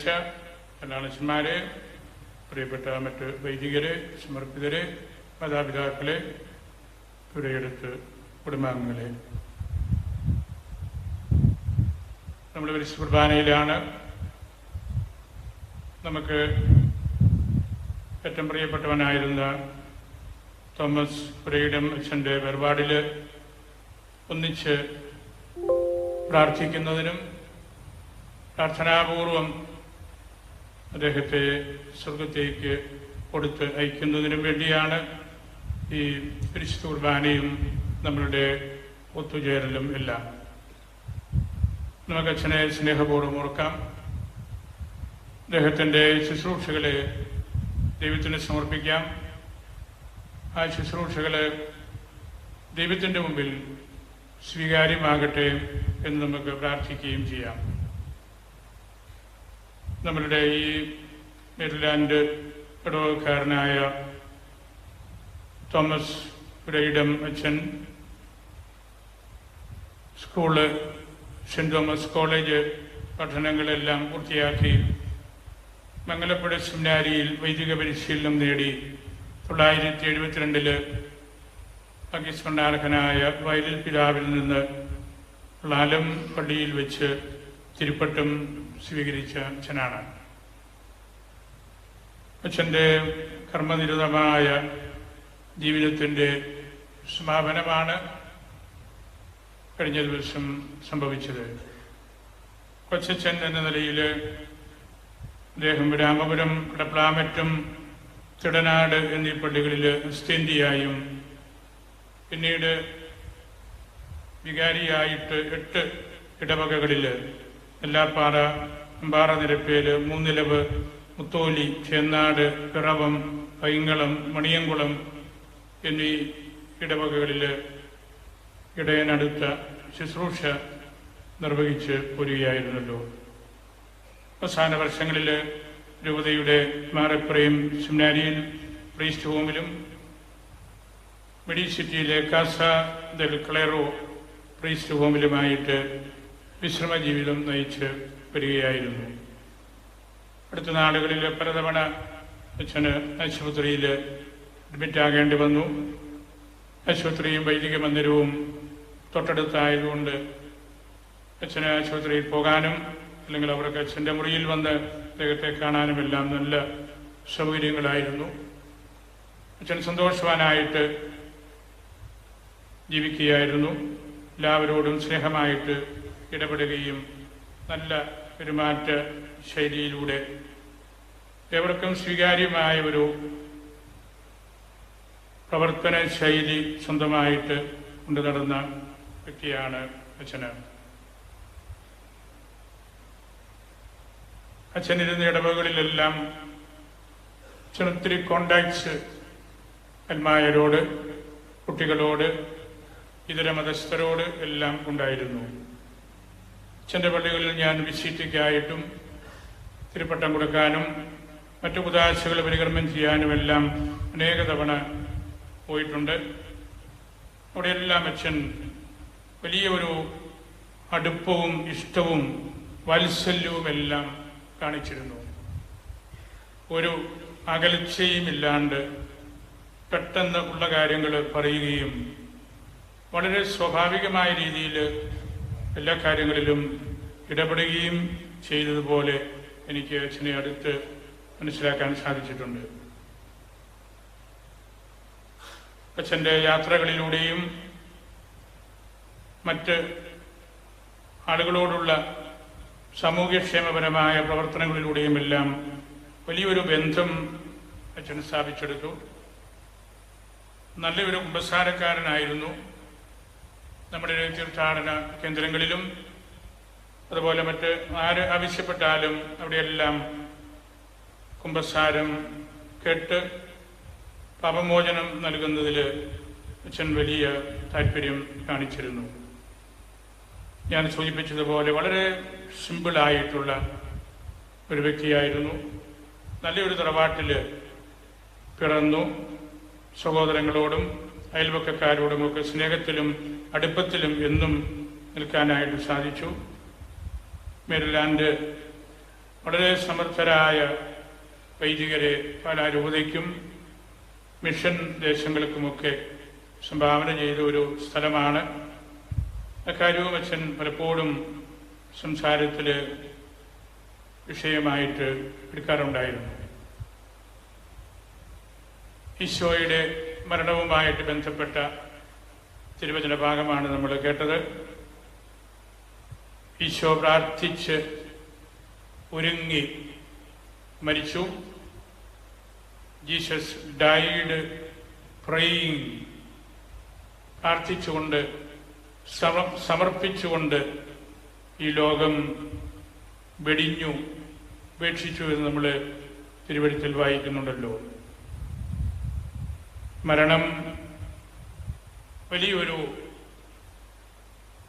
അച്ഛന്മാരെ, പ്രിയപ്പെട്ട മറ്റ് വൈദികരെ, സമർപ്പിതരെ, മാതാപിതാക്കളെ, ഇവിടെയെടുത്ത് കുടുംബാംഗങ്ങളെ, നമ്മൾ വിശുദ്ധ കുർബാനയിലാണ്. നമുക്ക് ഏറ്റവും പ്രിയപ്പെട്ടവനായിരുന്ന തോമസ് പുരയിടം അച്ഛൻ്റെ വേർപാടിൽ ഒന്നിച്ച് പ്രാർത്ഥിക്കുന്നതിനും പ്രാർത്ഥനാപൂർവം അദ്ദേഹത്തെ സ്വർഗത്തേക്ക് കൊടുത്ത് അയക്കുന്നതിനും വേണ്ടിയാണ് ഈ വിശുദ്ധ കുർബാനയും നമ്മളുടെ ഒത്തുചേരലും എല്ലാം. നമുക്ക് അച്ഛനെ സ്നേഹപൂർവ്വം ഓർക്കാം. അദ്ദേഹത്തിൻ്റെ ശുശ്രൂഷകളെ ദൈവത്തിന് സമർപ്പിക്കാം. ആ ശുശ്രൂഷകളെ ദൈവത്തിൻ്റെ മുമ്പിൽ സ്വീകാര്യമാകട്ടെ എന്ന് നമുക്ക് പ്രാർത്ഥിക്കുകയും ചെയ്യാം. നമ്മളുടെ ഈ മെരിലാൻഡ് ഇടവക്കാരനായ തോമസ് പുരയിടം അച്ഛൻ സ്കൂള് സെൻറ് തോമസ് കോളേജ് പഠനങ്ങളെല്ലാം പൂർത്തിയാക്കി മംഗലപ്പുഴ സെമിനാരിയിൽ വൈദിക പരിശീലനം നേടി 1972 അഗ്നിസ്മരണാർഹനായ വയലിൽ പിതാവിൽ നിന്ന് ലാലം പള്ളിയിൽ വെച്ച് തിരുപ്പട്ടം സ്വീകരിച്ച അച്ഛനാണ്. അച്ഛൻ്റെ കർമ്മനിരതമായ ജീവിതത്തിൻ്റെ സമാപനമാണ് കഴിഞ്ഞ ദിവസം സംഭവിച്ചത്. കൊച്ചച്ഛൻ എന്ന നിലയിൽ അദ്ദേഹം രാമപുരം, കടപ്ലാമറ്റും, തിടനാട് എന്നീ പള്ളികളിൽ അസ്തേന്തിയായും പിന്നീട് വികാരിയായിട്ട് 8 ഇടവകകളിൽ എല്ലാപ്പാറ, അമ്പാറ നിരപ്പേല്, മൂന്നിലവ്, മുത്തോലി, ചേന്നാട്, പിറവം, പൈങ്ങളം, മണിയംകുളം എന്നീ ഇടവകകളിൽ ഇടയനടുത്ത ശുശ്രൂഷ നിർവഹിച്ച് പോരുകയായിരുന്നല്ലോ. അവസാന വർഷങ്ങളിൽ രൂപതയുടെ മാറപ്രയും സെമിനാരിയിൽ പ്രീസ്റ്റ് ഹോമിലും മെഡിസിറ്റിയിലെ കാസ ദെൽ ക്ലെറോ പ്രീസ്റ്റ് ഹോമിലുമായിട്ട് വിശ്രമ ജീവിതം നയിച്ച് വരികയായിരുന്നു. അടുത്ത നാളുകളിൽ പലതവണ അച്ഛന് ആശുപത്രിയിൽ അഡ്മിറ്റ് ആകേണ്ടി വന്നു. ആശുപത്രിയും വൈദിക മന്ദിരവും തൊട്ടടുത്തായതുകൊണ്ട് അച്ഛന് ആശുപത്രിയിൽ പോകാനും അല്ലെങ്കിൽ അവർക്ക് അച്ഛൻ്റെ മുറിയിൽ വന്ന് അദ്ദേഹത്തെ കാണാനുമെല്ലാം നല്ല സൗകര്യങ്ങളായിരുന്നു. അച്ഛൻ സന്തോഷവാനായിട്ട് ജീവിക്കുകയായിരുന്നു. എല്ലാവരോടും സ്നേഹമായിട്ട് ഇടപെടുകയും നല്ല പെരുമാറ്റ ശൈലിയിലൂടെ ഏവർക്കും സ്വീകാര്യമായ ഒരു പ്രവർത്തന ശൈലി സ്വന്തമായിട്ട് കൊണ്ടു നടന്ന വ്യക്തിയാണ് അച്ഛന്. അച്ഛനിരുന്ന ഇടവകളിലെല്ലാം അച്ഛനൊത്തിരി കോണ്ടാക്ട്സ് അൽമായരോട്, കുട്ടികളോട്, ഇതര മതസ്ഥരോട് എല്ലാം ഉണ്ടായിരുന്നു. അച്ഛൻ്റെ പള്ളികളിൽ ഞാൻ വിസിറ്റിക്കായിട്ടും തിരുപ്പട്ടം കൊടുക്കാനും മറ്റു കുദാശകൾ പരികർമ്മം ചെയ്യാനുമെല്ലാം അനേക തവണ പോയിട്ടുണ്ട്. അവിടെയെല്ലാം അച്ഛൻ വലിയ ഒരു അടുപ്പവും ഇഷ്ടവും വാത്സല്യവുമെല്ലാം കാണിച്ചിരുന്നു. ഒരു അകൽച്ചയുമില്ലാണ്ട് പെട്ടെന്ന് ഉള്ള കാര്യങ്ങൾ പറയുകയും വളരെ സ്വാഭാവികമായ രീതിയിൽ എല്ലാ കാര്യങ്ങളിലും ഇടപെടുകയും ചെയ്തതുപോലെ എനിക്ക് അച്ഛനെ അടുത്ത് മനസ്സിലാക്കാൻ സാധിച്ചിട്ടുണ്ട്. അച്ഛൻ്റെ യാത്രകളിലൂടെയും മറ്റ് ആളുകളോടുള്ള സാമൂഹ്യക്ഷേമപരമായ പ്രവർത്തനങ്ങളിലൂടെയും എല്ലാം വലിയൊരു ബന്ധം അച്ഛൻ സ്ഥാപിച്ചെടുത്തു. നല്ലൊരു കുമ്പസാരക്കാരനായിരുന്നു. നമ്മുടെ തീർത്ഥാടന കേന്ദ്രങ്ങളിലും അതുപോലെ മറ്റ് ആര് ആവശ്യപ്പെട്ടാലും അവിടെയെല്ലാം കുമ്പസാരം കേട്ട് പാപമോചനം നൽകുന്നതിൽ അച്ഛൻ വലിയ താല്പര്യം കാണിച്ചിരുന്നു. ഞാൻ സൂചിപ്പിച്ചതുപോലെ വളരെ സിമ്പിളായിട്ടുള്ള ഒരു വ്യക്തിയായിരുന്നു. നല്ലൊരു തറവാട്ടിൽ പിറന്നു. സഹോദരങ്ങളോടും അയൽവക്കക്കാരോടുമൊക്കെ സ്നേഹത്തിലും അടുപ്പത്തിലും എന്നും നിൽക്കാനായിട്ട് സാധിച്ചു. മെരിലാൻഡ് വളരെ സമർത്ഥരായ വൈദികരെ പല രൂപതയ്ക്കും മിഷൻ ദേശങ്ങൾക്കുമൊക്കെ സംഭാവന ചെയ്ത ഒരു സ്ഥലമാണ്. അക്കാര്യവും അച്ഛൻ പലപ്പോഴും സംസാരത്തിൽ വിഷയമായിട്ട് എടുക്കാറുണ്ടായിരുന്നു. ഈശോയുടെ മരണവുമായിട്ട് ബന്ധപ്പെട്ട തിരുവചന ഭാഗമാണ് നമ്മൾ കേട്ടത്. ഈശോ പ്രാർത്ഥിച്ച് ഒരുങ്ങി മരിച്ചു. ജീസസ് ഡൈഡ് പ്രേയിങ്, പ്രാർത്ഥിച്ചുകൊണ്ട് സമർപ്പിച്ചുകൊണ്ട് ഈ ലോകം വെടിഞ്ഞു ഉപേക്ഷിച്ചു എന്ന് നമ്മൾ തിരുവഴുത്തിൽ വായിക്കുന്നുണ്ടല്ലോ. മരണം വലിയൊരു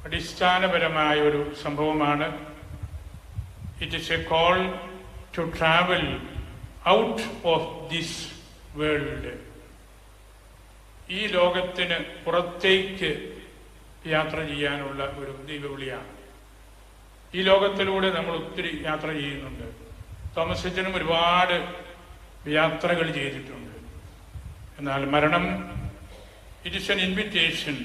അടിസ്ഥാനപരമായ ഒരു സംഭവമാണ്. It is a call to travel out of this world. ഈ ലോകത്തിന് പുറത്തേക്ക് യാത്ര ചെയ്യാനുള്ള ഒരു ദൈവവിളിയാണ്. ഈ ലോകത്തിലൂടെ നമ്മൾ ഒത്തിരി യാത്ര ചെയ്യുന്നുണ്ട്. തോമസ് അച്ഛനും ഒരുപാട് യാത്രകൾ ചെയ്തിട്ടുണ്ട്. എന്നാൽ മരണം, it is an invitation,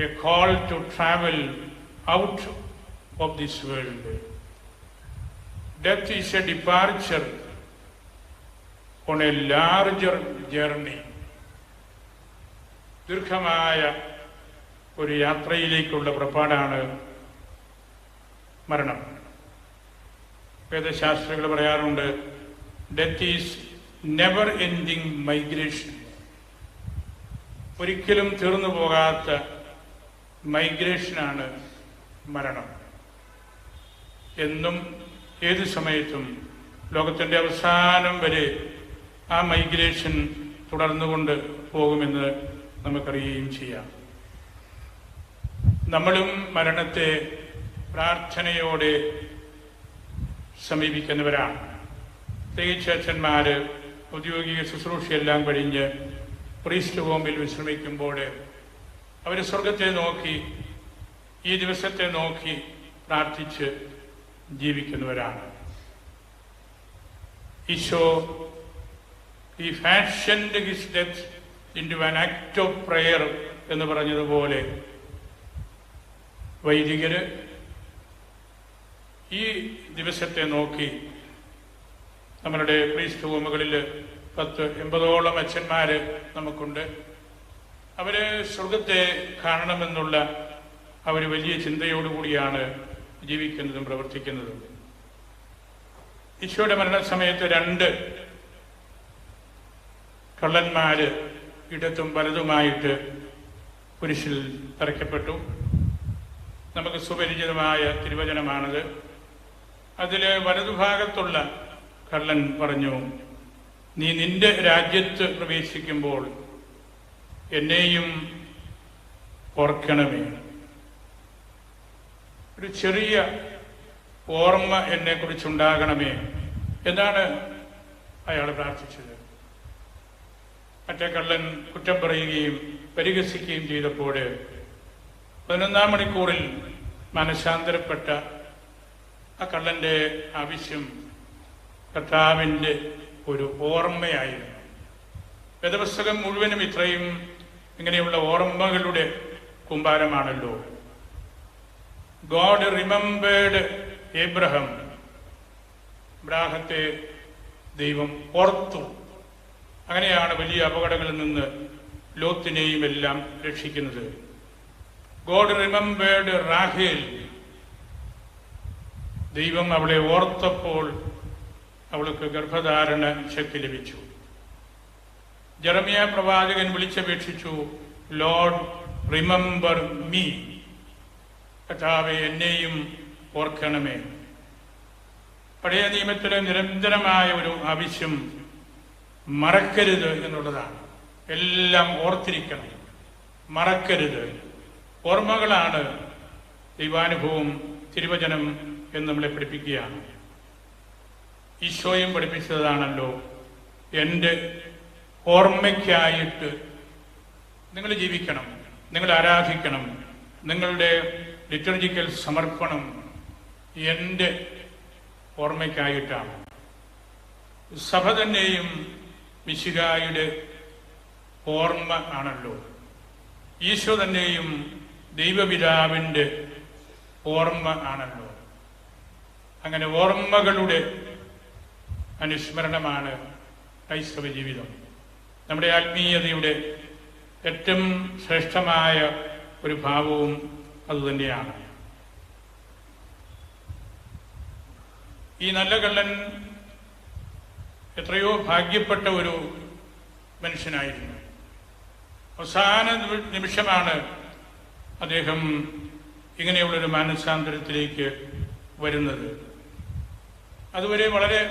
a call to travel out of this world. Death is a departure on a larger journey. ദീർഘമായ ഒരു യാത്രയിലേക്കുള്ള പുറപ്പാടാണ് മരണം. വേദശാസ്ത്രികൾ പറയാറുണ്ട്, death is never ending migration. ഒരിക്കലും തീർന്നു പോകാത്ത മൈഗ്രേഷനാണ് മരണം. എന്നും ഏത് സമയത്തും ലോകത്തിൻ്റെ അവസാനം വരെ ആ മൈഗ്രേഷൻ തുടർന്നുകൊണ്ട് പോകുമെന്ന് നമുക്കറിയുകയും ചെയ്യാം. നമ്മളും മരണത്തെ പ്രാർത്ഥനയോടെ സമീപിക്കുന്നവരാണ്. പ്രത്യേകിച്ച് അച്ഛന്മാർ ഔദ്യോഗിക ശുശ്രൂഷയെല്ലാം കഴിഞ്ഞ് പ്രീസ്റ്റ് ഹോമിൽ വിശ്രമിക്കുമ്പോൾ അവർ സ്വർഗത്തെ നോക്കി, ഈ ദിവസത്തെ നോക്കി പ്രാർത്ഥിച്ച് ജീവിക്കുന്നവരാണ്. ഈശോ ഈ fashioned his death into an act of prayer എന്ന് പറഞ്ഞതുപോലെ വൈദികര് ഈ ദിവസത്തെ നോക്കി, നമ്മളുടെ പ്രീസ്റ്റ് ഹോമുകളിൽ 80-ഓളം അച്ഛന്മാർ നമുക്കുണ്ട്. അവര് സ്വർഗത്തെ കാണണമെന്നുള്ള അവർ വലിയ ചിന്തയോടുകൂടിയാണ് ജീവിക്കുന്നതും പ്രവർത്തിക്കുന്നതും. ഈശോയുടെ മരണസമയത്ത് 2 കള്ളന്മാര് ഇടത്തും വലതുമായിട്ട് കുരിശിൽ തറയ്ക്കപ്പെട്ടു. നമുക്ക് സുപരിചിതമായ തിരുവചനമാണത്. അതിൽ വലതുഭാഗത്തുള്ള കള്ളൻ പറഞ്ഞു, നീ നിന്റെ രാജ്യത്ത് പ്രവേശിക്കുമ്പോൾ എന്നെയും ഓർക്കണമേ. ഒരു ചെറിയ ഓർമ്മ എന്നെക്കുറിച്ചുണ്ടാകണമേ എന്നാണ് അയാൾ പ്രാർത്ഥിച്ചത്. മറ്റേ കള്ളൻ കുറ്റം പറയുകയും പരിഹസിക്കുകയും ചെയ്തപ്പോൾ 11-ാം മണിക്കൂറിൽ മനഃശാന്തരപ്പെട്ട ആ കള്ളൻ്റെ ആവശ്യം കർത്താവിൻ്റെ ഒരു ഓർമ്മയായിരുന്നു. വേദപുസ്തകം മുഴുവനും ഇത്രയും ഇങ്ങനെയുള്ള ഓർമ്മകളുടെ കൂമ്പാരമാണല്ലോ. God remembered Abraham. അബ്രാഹത്തെ ദൈവം ഓർത്തു. അങ്ങനെയാണ് വലിയ അപകടങ്ങളിൽ നിന്ന് ലോത്തിനെയും എല്ലാം രക്ഷിക്കുന്നത്. ഗോഡ് റിമെമ്പേർഡ് റാഹേൽ. ദൈവം അവളെ ഓർത്തപ്പോൾ അവൾക്ക് ഗർഭധാരണ ശക്തി ലഭിച്ചു. ജെറമിയ പ്രവാചകൻ വിളിച്ചപേക്ഷിച്ചു, ലോർഡ് റിമെമ്പർ മീ. കർത്താവേ, എന്നെയും ഓർക്കണമേ. പഴയ നിയമത്തിലെ നിരന്തരമായ ഒരു ആവശ്യം മറക്കരുത് എന്നുള്ളതാണ്. എല്ലാം ഓർത്തിരിക്കണം, മറക്കരുത്. ഓർമ്മകളാണ് ദൈവാനുഭവം, തിരുവചനം എന്ന് നമ്മളെ പഠിപ്പിക്കുകയാണ്. ഈശോയും പഠിപ്പിച്ചതാണല്ലോ, എൻ്റെ ഓർമ്മയ്ക്കായിട്ട് നിങ്ങൾ ജീവിക്കണം, നിങ്ങൾ ആരാധിക്കണം. നിങ്ങളുടെ ലിറ്റർജിക്കൽ സമർപ്പണം എൻ്റെ ഓർമ്മയ്ക്കായിട്ടാണ്. സഭ തന്നെയും മിശിഹായുടെ ഓർമ്മ ആണല്ലോ. ഈശോ തന്നെയും ദൈവപിതാവിൻ്റെ ഓർമ്മ ആണല്ലോ. അങ്ങനെ ഓർമ്മകളുടെ അനുസ്മരണമാണ് ക്രൈസ്തവ ജീവിതം. നമ്മുടെ ആത്മീയതയുടെ ഏറ്റവും ശ്രേഷ്ഠമായ ഒരു ഭാവവും അതുതന്നെയാണ്. ഈ നല്ല കള്ളൻ എത്രയോ ഭാഗ്യപ്പെട്ട ഒരു മനുഷ്യനായിരുന്നു. അവസാന നിമിഷമാണ് അദ്ദേഹം ഇങ്ങനെയുള്ളൊരു മാനസാന്തരത്തിലേക്ക് വരുന്നത്. അതുവരെ വളരെ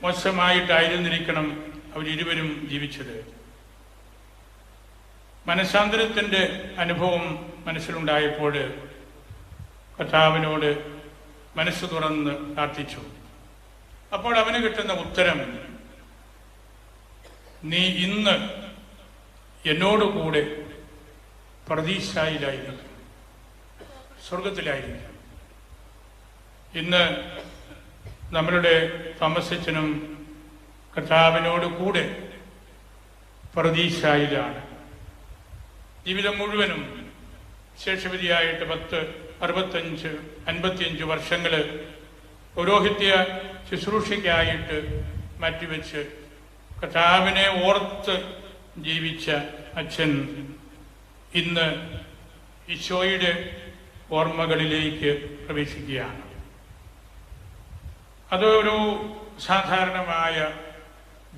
മോശമായിട്ടായിരുന്നിരിക്കണം അവരിരുവരും ജീവിച്ചത്. മനസാന്തരത്തിൻ്റെ അനുഭവം മനസ്സിലുണ്ടായപ്പോൾ കർത്താവിനോട് മനസ്സ് തുറന്ന് പ്രാർത്ഥിച്ചു. അപ്പോൾ അവന് കിട്ടുന്ന ഉത്തരം, നീ ഇന്ന് എന്നോടുകൂടെ പർദീസായിലായിരിക്കും, സ്വർഗത്തിലായിരിക്കും. ഇന്ന് നമ്മളുടെ തോമസച്ചനും കർത്താവിനോട് കൂടെ പർദീസായിലാണ്. ജീവിതം മുഴുവനും ശേഷവിധിയായിട്ട് 55 വർഷങ്ങൾ പൗരോഹിത്യ ശുശ്രൂഷയ്ക്കായിട്ട് മാറ്റിവെച്ച് കർത്താവിനെ ഓർത്ത് ജീവിച്ച അച്ഛൻ ഇന്ന് ഈശോയുടെ ഓർമ്മകളിലേക്ക് പ്രവേശിക്കുകയാണ്. അതൊരു സാധാരണമായ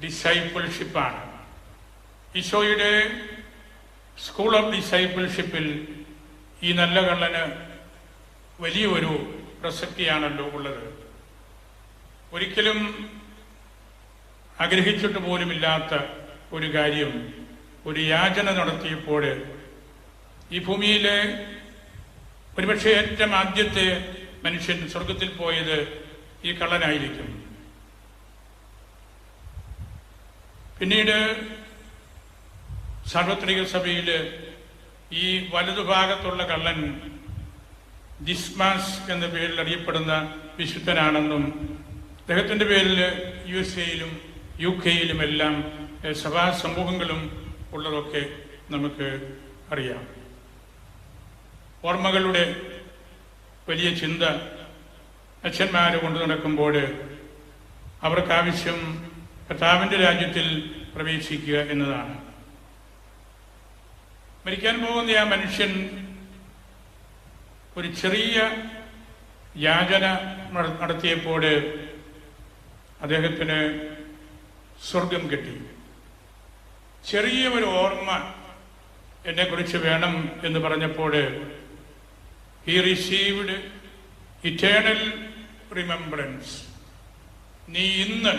ഡിസൈപ്പിൾഷിപ്പാണ്. ഈശോയുടെ സ്കൂൾ ഓഫ് ഡിസൈപ്പിൾഷിപ്പിൽ ഈ നല്ല കള്ളന് വലിയൊരു പ്രസക്തിയാണല്ലോ ഉള്ളത്. ഒരിക്കലും ആഗ്രഹിച്ചിട്ട് പോലുമില്ലാത്ത ഒരു കാര്യം, ഒരു യാചന നടത്തിയപ്പോൾ ഈ ഭൂമിയിലെ ഒരുപക്ഷെ ഏറ്റവും ആദ്യത്തെ മനുഷ്യൻ സ്വർഗത്തിൽ പോയത് ഈ കള്ളനായിരിക്കും. പിന്നീട് സാർവത്രിക സഭയിൽ ഈ വലതുഭാഗത്തുള്ള കള്ളൻ ഡിസ്മാസ് എന്ന പേരിൽ അറിയപ്പെടുന്ന വിശുദ്ധനാണെന്നും അദ്ദേഹത്തിൻ്റെ പേരിൽ USA-യിലും UK-യിലുമെല്ലാം സഭാ സമൂഹങ്ങളും ഉള്ളതൊക്കെ നമുക്ക് അറിയാം. ഓർമ്മകളുടെ വലിയ ചിന്ത അച്ഛന്മാർ കൊണ്ടു നടക്കുമ്പോൾ അവർക്കാവശ്യം കർത്താവിൻ്റെ രാജ്യത്തിൽ പ്രവേശിക്കുക എന്നതാണ്. മരിക്കാൻ പോകുന്ന ആ മനുഷ്യൻ ഒരു ചെറിയ യാചന നടത്തിയപ്പോൾ അദ്ദേഹത്തിന് സ്വർഗം കിട്ടി. ചെറിയ ഒരു ഓർമ്മ എന്നെക്കുറിച്ച് വേണം എന്ന് പറഞ്ഞപ്പോൾ he received eternal remembrance. നീ ഇന്ന്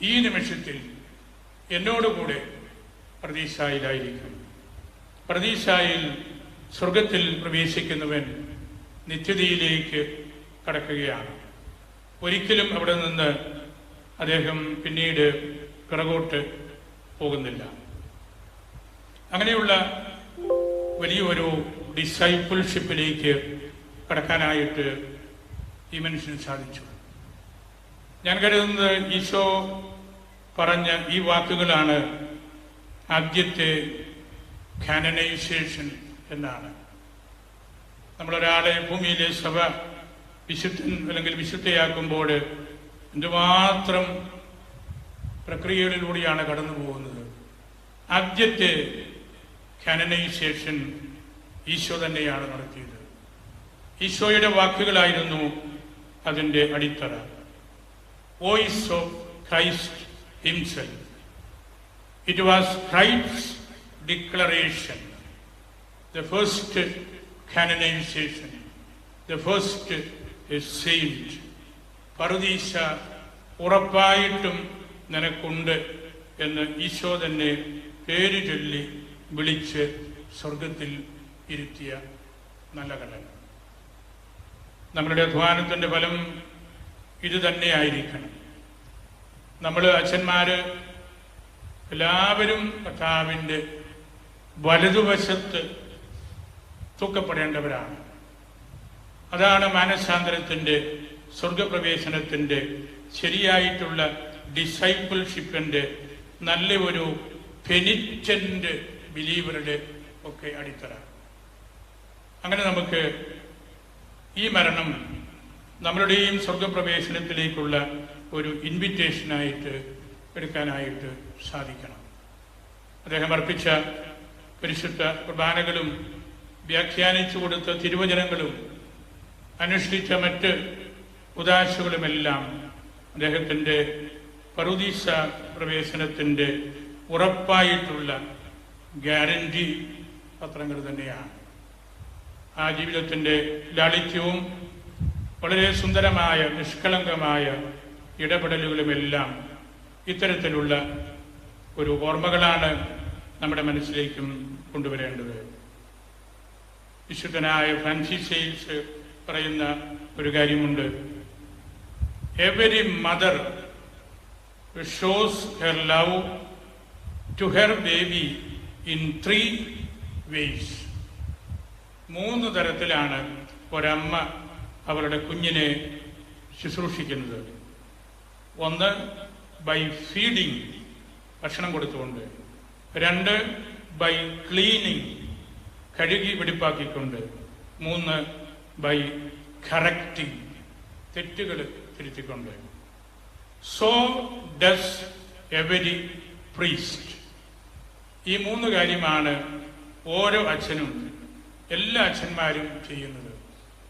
ഈ നിമിഷത്തിൽ എന്നോടുകൂടെ പർദീസായിലായിരിക്കും. പർദീസായിൽ സ്വർഗത്തിൽ പ്രവേശിക്കുന്നവൻ നിത്യതയിലേക്ക് കടക്കുകയാണ്. ഒരിക്കലും അവിടെ നിന്ന് അദ്ദേഹം പിന്നീട് പിറകോട്ട് പോകുന്നില്ല. അങ്ങനെയുള്ള വലിയൊരു ഡിസൈപ്പിൾഷിപ്പിലേക്ക് കടക്കാനായിട്ട് ഈ മനുഷ്യന് സാധിച്ചു. ഞാൻ കരുതുന്നത് ഈശോ പറഞ്ഞ ഈ വാക്കുകളാണ് ആദ്യത്തെ കാനനൈസേഷൻ എന്നാണ്. നമ്മളൊരാളെ ഭൂമിയിലെ സഭ വിശുദ്ധൻ അല്ലെങ്കിൽ വിശുദ്ധയാക്കുമ്പോൾ എന്തുമാത്രം പ്രക്രിയകളിലൂടെയാണ് കടന്നു പോകുന്നത്. ആദ്യത്തെ കാനനൈസേഷൻ ഈശോ തന്നെയാണ് നടത്തിയത്. ഈശോയുടെ വാക്കുകളായിരുന്നു അതിൻ്റെ അടിത്തറ. Voice of Christ himself. It was Christ's declaration, the first canonization, the first saint. പറുദീസ ഉറപ്പായിട്ടും നിനക്കുണ്ട് എന്ന് ഈശോ തന്നെ പേര് ചൊല്ലി വിളിച്ച് സ്വർഗത്തിൽ ഇരുത്തിയ നല്ല കള്ളൻ. നമ്മളുടെ അധ്വാനത്തിൻ്റെ ഫലം ഇത് തന്നെയായിരിക്കണം. നമ്മൾ അച്ഛന്മാർ എല്ലാവരും കർത്താവിൻ്റെ വലതുവശത്ത് തൂക്കപ്പെടേണ്ടവരാണ്. അതാണ് മാനസാന്തരത്തിൻ്റെ സ്വർഗപ്രവേശനത്തിൻ്റെ ശരിയായിട്ടുള്ള ഡിസൈപ്പിൾഷിപ്പിൻ്റെ നല്ല ഒരു പെനിറ്റന്റ് ബിലീവറുടെ ഒക്കെ അടിത്തറ. അങ്ങനെ നമുക്ക് ഈ മരണം നമ്മളുടെയും സ്വർഗപ്രവേശനത്തിലേക്കുള്ള ഒരു ഇൻവിറ്റേഷനായിട്ട് എടുക്കാനായിട്ട് സാധിക്കണം. അദ്ദേഹം അർപ്പിച്ച പരിശുദ്ധ കുർബാനകളും വ്യാഖ്യാനിച്ചു കൊടുത്ത തിരുവചനങ്ങളും അനുഷ്ഠിച്ച മറ്റ് ഉദാശകളുമെല്ലാം അദ്ദേഹത്തിൻ്റെ പറുദീസ പ്രവേശനത്തിൻ്റെ ഉറപ്പായിട്ടുള്ള ഗ്യാരണ്ടി പത്രങ്ങൾ തന്നെയാണ്. ആ ജീവിതത്തിൻ്റെ ലാളിത്യവും വളരെ സുന്ദരമായ നിഷ്കളങ്കമായ ഇടപെടലുകളുമെല്ലാം ഇത്തരത്തിലുള്ള ഒരു ഓർമ്മകളാണ് നമ്മുടെ മനസ്സിലേക്കും കൊണ്ടുവരേണ്ടത്. വിശുദ്ധനായ ഫ്രാൻസിസ് സെയിൽസ് പറയുന്ന ഒരു കാര്യമുണ്ട്. Every mother shows her love to her baby in 3 ways. 3 തരത്തിലാണ് ഒരമ്മ അവരുടെ കുഞ്ഞിനെ ശുശ്രൂഷിക്കുന്നത്. ഒന്ന്, ബൈ ഫീഡിങ്, ഭക്ഷണം കൊടുത്തുകൊണ്ട്. 2, ബൈ ക്ലീനിങ്, കഴുകി വെടിപ്പാക്കിക്കൊണ്ട്. 3, ബൈ കറക്റ്റിംഗ്, തെറ്റുകൾ തിരുത്തിക്കൊണ്ട്. So does every priest. ഈ 3 കാര്യമാണ് ഓരോ അച്ഛനും എല്ലാ അച്ഛന്മാരും ചെയ്യുന്നത്.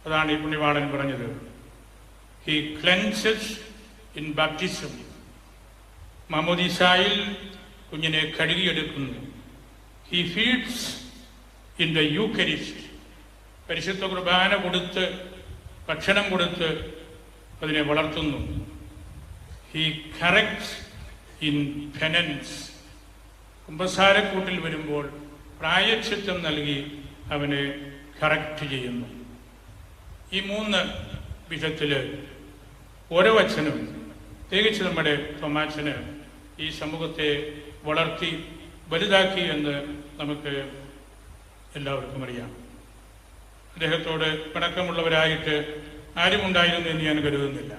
അതാണ് ഈ പുണ്യവാളൻ പറഞ്ഞത്. ഹി ക്ലെൻസസ് ഇൻ ബാപ്റ്റിസം, മാമോദീസായിൽ കുഞ്ഞിനെ കഴുകിയെടുക്കുന്നു. He feeds in the Eucharist, പരിശുദ്ധ കുർബാന കൊടുത്ത് ഭക്ഷണം കൊടുത്ത് അതിനെ വളർത്തുന്നു. ഹി കറക്റ്റ്സ് ഇൻ പെനൻസ്, കുമ്പസാരക്കൂട്ടിൽ വരുമ്പോൾ പ്രായശ്ചിത്തം നൽകി അവനെ കറക്റ്റ് ചെയ്യുന്നു. ഈ 3 വിധത്തിൽ ഓരോ അച്ഛനും, പ്രത്യേകിച്ച് നമ്മുടെ തോമാച്ചന്, ഈ സമൂഹത്തെ വളർത്തി വലുതാക്കി എന്ന് നമുക്ക് എല്ലാവർക്കും അറിയാം. അദ്ദേഹത്തോട് പിണക്കമുള്ളവരായിട്ട് ആരുമുണ്ടായിരുന്നു എന്ന് ഞാൻ കരുതുന്നില്ല.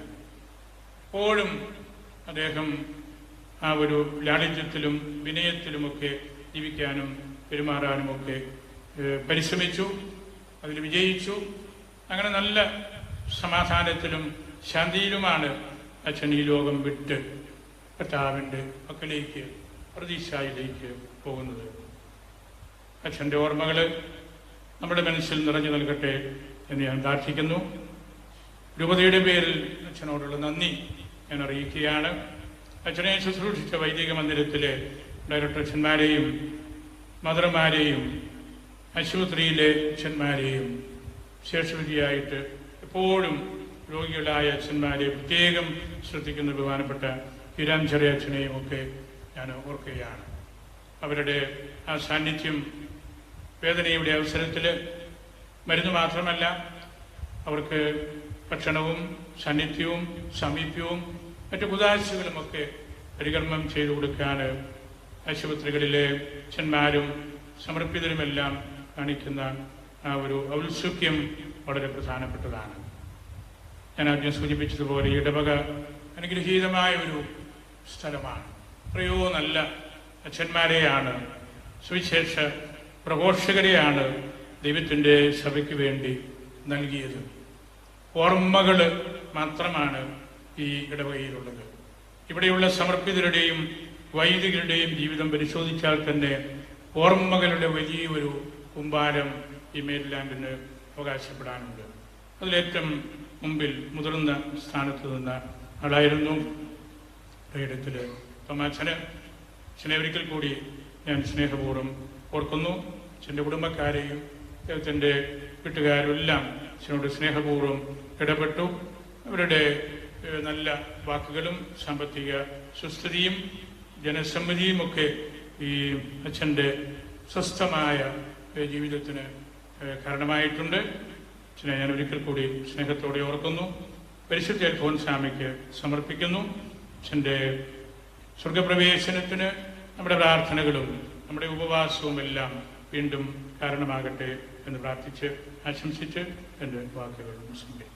എപ്പോഴും അദ്ദേഹം ആ ഒരു ലാളിത്യത്തിലും വിനയത്തിലുമൊക്കെ ജീവിക്കാനും പെരുമാറാനുമൊക്കെ പരിശ്രമിച്ചു. അതിൽ വിജയിച്ചു. അങ്ങനെ നല്ല സമാധാനത്തിലും ശാന്തിയിലുമാണ് അച്ഛൻ ഈ ലോകം വിട്ട് കർത്താവിൻ്റെ പക്കലേക്ക്, പ്രതീക്ഷയിലേക്ക് പോകുന്നത്. അച്ഛൻ്റെ ഓർമ്മകൾ നമ്മുടെ മനസ്സിൽ നിറഞ്ഞു നൽകട്ടെ എന്ന് ഞാൻ പ്രാർത്ഥിക്കുന്നു. രൂപതയുടെ പേരിൽ അച്ഛനോടുള്ള നന്ദി ഞാൻ അറിയിക്കുകയാണ്. അച്ഛനെ ശുശ്രൂഷിച്ച വൈദിക മന്ദിരത്തിലെ ഡയറക്ടർ അച്ഛന്മാരെയും മദർമാരെയും ആശുപത്രിയിലെ അച്ഛന്മാരെയും ശേഷവിധിയായിട്ട് എപ്പോഴും രോഗികളായ അച്ഛന്മാരെ പ്രത്യേകം ശ്രദ്ധിക്കുന്ന ബഹുമാനപ്പെട്ട ഹീരാം ചെറിയ അച്ഛനെയും ഒക്കെ ഞാൻ ഓർക്കുകയാണ്. അവരുടെ ആ സാന്നിധ്യം വേദനയുടെ അവസരത്തിൽ മരുന്ന് മാത്രമല്ല, അവർക്ക് ഭക്ഷണവും സാന്നിധ്യവും സമീപ്യവും മറ്റു കുദാശകളുമൊക്കെ പരികർമ്മം ചെയ്തു കൊടുക്കാൻ ആശുപത്രികളിലെ അച്ഛന്മാരും സമർപ്പിതരുമെല്ലാം കാണിക്കുന്ന ആ ഒരു ഔത്സുക്യം വളരെ പ്രധാനപ്പെട്ടതാണ്. ഞാൻ ആദ്യം സൂചിപ്പിച്ചതുപോലെ ഇടവക അനുഗ്രഹീതമായ ഒരു സ്ഥലമാണ്. എത്രയോ നല്ല അച്ഛന്മാരെയാണ്, സുവിശേഷ പ്രഘോഷകരെയാണ് ദൈവത്തിൻ്റെ സഭയ്ക്ക് വേണ്ടി നൽകിയത്. ഓർമ്മകൾ മാത്രമാണ് ഈ ഇടവകയിലുള്ളത്. ഇവിടെയുള്ള സമർപ്പിതരുടെയും വൈദികരുടെയും ജീവിതം പരിശോധിച്ചാൽ തന്നെ ഓർമ്മകളുടെ വലിയൊരു കുമ്പാരം ഈ മേരിലാൻഡിന് അവകാശപ്പെടാനുണ്ട്. അതിലേറ്റവും മുമ്പിൽ മുതിർന്ന സ്ഥാനത്ത് നിന്ന ആളായിരുന്നു ഇടത്തിൽ തോമാച്ചന്. അച്ഛനെ ഒരിക്കൽ കൂടി ഞാൻ സ്നേഹപൂർവ്വം ഓർക്കുന്നു. അച്ഛൻ്റെ കുടുംബക്കാരെയും അദ്ദേഹത്തിൻ്റെ വീട്ടുകാരും എല്ലാം അച്ഛനോട് സ്നേഹപൂർവ്വം ഇടപെട്ടു. അവരുടെ നല്ല വാക്കുകളും സാമ്പത്തിക സുസ്ഥിതിയും ജനസമ്മതിയുമൊക്കെ ഈ അച്ഛൻ്റെ സ്വസ്ഥമായ ജീവിതത്തിന് കാരണമായിട്ടുണ്ട്. അച്ഛനെ ഞാൻ ഒരിക്കൽ കൂടി സ്നേഹത്തോടെ ഓർക്കുന്നു. പരിശുദ്ധ അൽഫോൻസാമയ്ക്ക് സമർപ്പിക്കുന്നു. അച്ഛൻ്റെ സ്വർഗപ്രവേശനത്തിന് നമ്മുടെ പ്രാർത്ഥനകളും നമ്മുടെ ഉപവാസവും എല്ലാം വീണ്ടും കാരണമാകട്ടെ എന്ന് പ്രാർത്ഥിച്ച് ആശംസിച്ച് എൻ്റെ വാക്കുകൾ സംഗ്രഹിക്കും.